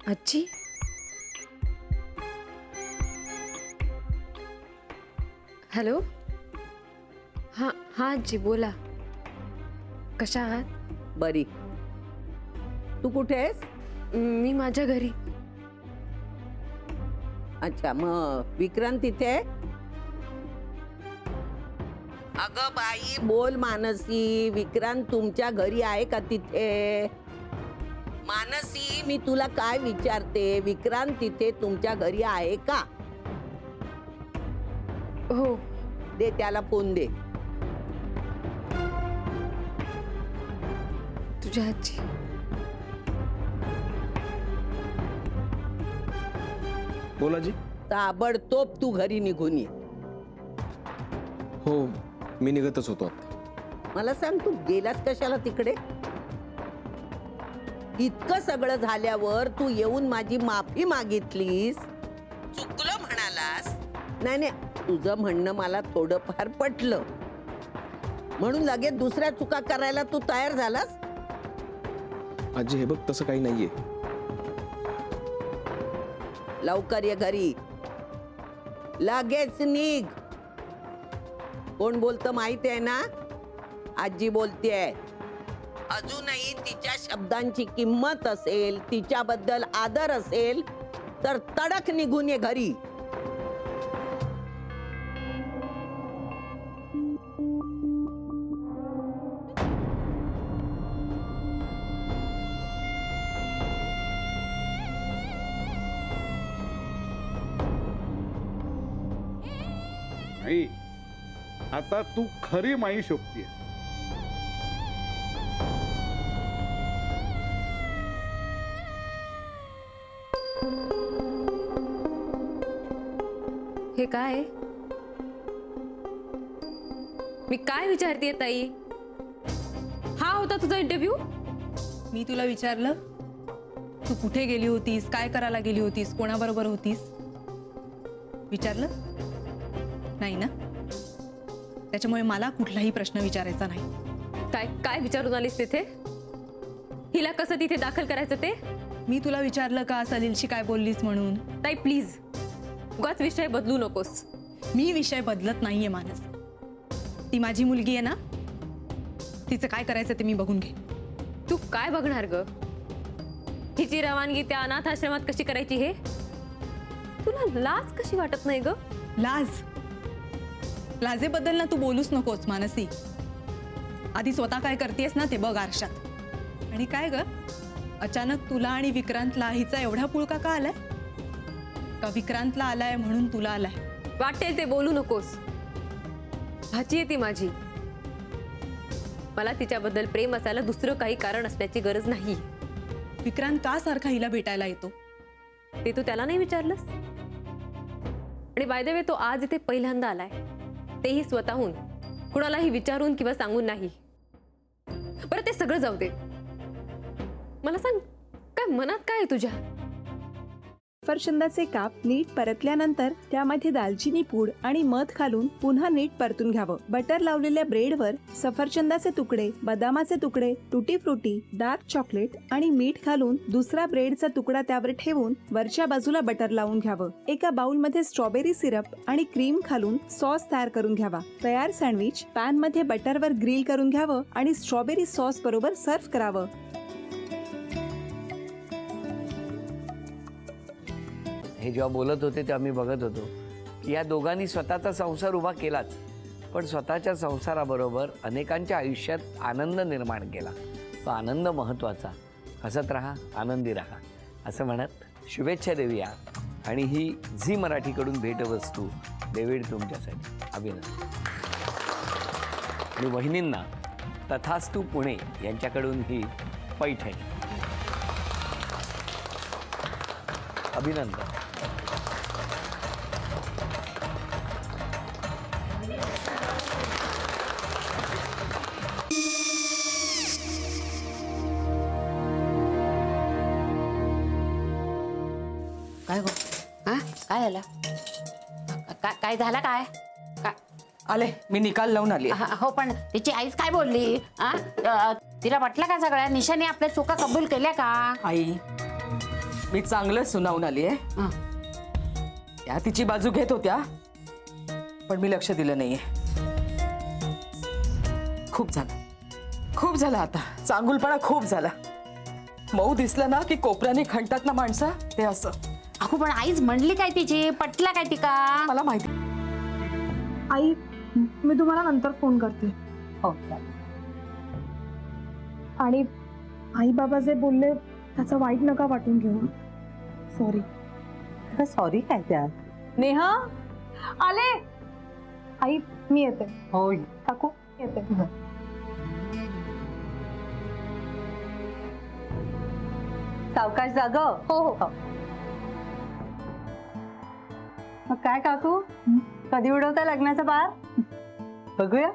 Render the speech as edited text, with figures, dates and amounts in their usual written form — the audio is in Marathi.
आजी, हॅलो. हां हां आजी बोला. कशा आहात? बरी. तू कुठे आहेस? मी माझ्या घरी. अच्छा, मग विक्रांत तिथे आहे? अगं बाई बोल मानसी, विक्रांत तुमच्या घरी आहे का तिथे? मानसी, मी तुला काय विचारते, विक्रांत तिथे तुमच्या घरी आहे का? हो. दे त्याला फोन दे. तुझ्या आजी. बोला जी. ताबडतोब तू घरी निघून ये. हो, मी निघतच होतो आता. मला सांग, तू गेलास कशाला तिकडे? इतकं सगळं झाल्यावर तू येऊन माझी माफी मागितलीस, चुकलं म्हणालास. नाही नाही, तुझं म्हणणं मला थोडंफार पटलं, म्हणून लगेच दुसऱ्या चुका करायला तू तयार झालास. आजी हे बघ, तसं काही नाहीये. लवकर ये घरी, लगेच निघ. कोण बोलतं माहिती आहे ना? आजी बोलतेय. अजूनही तिच्या शब्दांची किंमत असेल, तिच्याबद्दल आदर असेल तर तडक निघून ये घरी. नाही, आता तू खरी माई शोभतीये. हे काय? मी काय विचारतेय ताई? हा होता तुझा इंटरव्ह्यू? मी तुला विचारलं, तू कुठे गेली होतीस, काय करायला गेली होतीस, कोणाबरोबर होतीस? विचारलं नाही ना? त्याच्यामुळे मला कुठलाही प्रश्न विचारायचा नाही. काय काय विचारून आलीस तिथे? हिला कसं तिथे दाखल करायचं ते? मी तुला विचारलं का सलीलशी काय बोललीस म्हणून? ताई प्लीज, उगाच विषय बदलू नकोस. मी विषय बदलत नाहीये मानस. ती माझी मुलगी आहे ना, तिचं काय करायचं ते मी बघून घे. तू काय बघणार ग? हिची रवानगी त्या अनाथ आश्रमात कशी करायची हे? तुला लाज कशी वाटत नाही ग? लाज? लाजेबद्दल ना तू बोलूच नकोस मानसी. आधी स्वतः काय करतेस ना ते बघ आरशात. आणि काय ग, अचानक तुला आणि विक्रांतला हिचा एवढा पुळका का आलाय? का विक्रांतला आलाय म्हणून तुला आलाय? वाटेल ते बोलू नकोस. भाची आहे ती माझी. मला तिच्याबद्दल प्रेम असायला दुसरं काही कारण असण्याची गरज नाही. विक्रांत का सारखा हिला भेटायला येतो? ते तू त्याला नाही विचारलंस? आणि बाय द वे, तो आज इथे पहिल्यांदा आलाय, तेही स्वतःहून, कुणालाही विचारून किंवा सांगून नाही. बरं ते सगळं जाऊ दे. मला सांग, काय मनात काय आहे तुझ्या? सफरचंदाचे काप नीट परतल्यानंतर त्यामध्ये दालचिनी पूड आणि मध घालून पुन्हा नीट परतून घ्यावं. बटर लावलेल्या ब्रेडवर सफरचंदाचे तुकडे, बदामाचे तुकडे, टुटी फ्रुटी, डार्क चॉकलेट आणि मीठ घालून दुसरा ब्रेडचा तुकडा त्यावर ठेवून वरच्या बाजूला बटर लावून घ्यावं. एका बाउलमध्ये स्ट्रॉबेरी सिरप आणि क्रीम घालून सॉस तयार करून घ्यावा. तयार सँडविच पॅन मध्ये बटरवर ग्रिल करून घ्यावं आणि स्ट्रॉबेरी सॉस बरोबर सर्व्ह करावं. हे जेव्हा बोलत होते तेव्हा मी बघत होतो की या दोघांनी स्वतःचा संसार उभा केलाच, पण स्वतःच्या संसाराबरोबर अनेकांच्या आयुष्यात आनंद निर्माण केला. तो आनंद महत्त्वाचा. हसत राहा, आनंदी राहा असं म्हणत शुभेच्छा देऊया. आणि ही झी मराठीकडून भेटवस्तू डेव्हिड तुमच्यासाठी. अभिनंदन. आणि वहिनींना तथास्तू पुणे यांच्याकडून ही पैठणी. अभिनंदन. काय गो? हा काय झालं? काय झालं काय? आले, मी निकाल लावून आली. हो, पण तिची आईच काय बोलली? तिला वाटलं का सगळ्या निशाने आपल्या चुका कबूल केल्या का? आई, मी चांगलं सुनावून आली आहे. हं. त्या तिची बाजू घेत होत्या पण मी लक्ष दिलं नाहीये. खूप झालं आता. चांगुलपणा खूप झाला. मऊ दिसलं ना की कोपऱ्याने खणतात ना माणसं, ते असं. अगो पण आईच म्हणली काय तिची, पटला काय ती का? मला माहिती. आई मी तुम्हाला नंतर फोन करते. हो आणि आई बाबा जे बोलले त्याचं वाईट नका वाटून घेऊ. सॉरी. सॉरी काय त्या? नेहा आले. आई मी येते. हो काकू येते. सावकाश जाग. हो हो. मग काय काकू, कधी उडवता लग्नाचा बार? बघूया.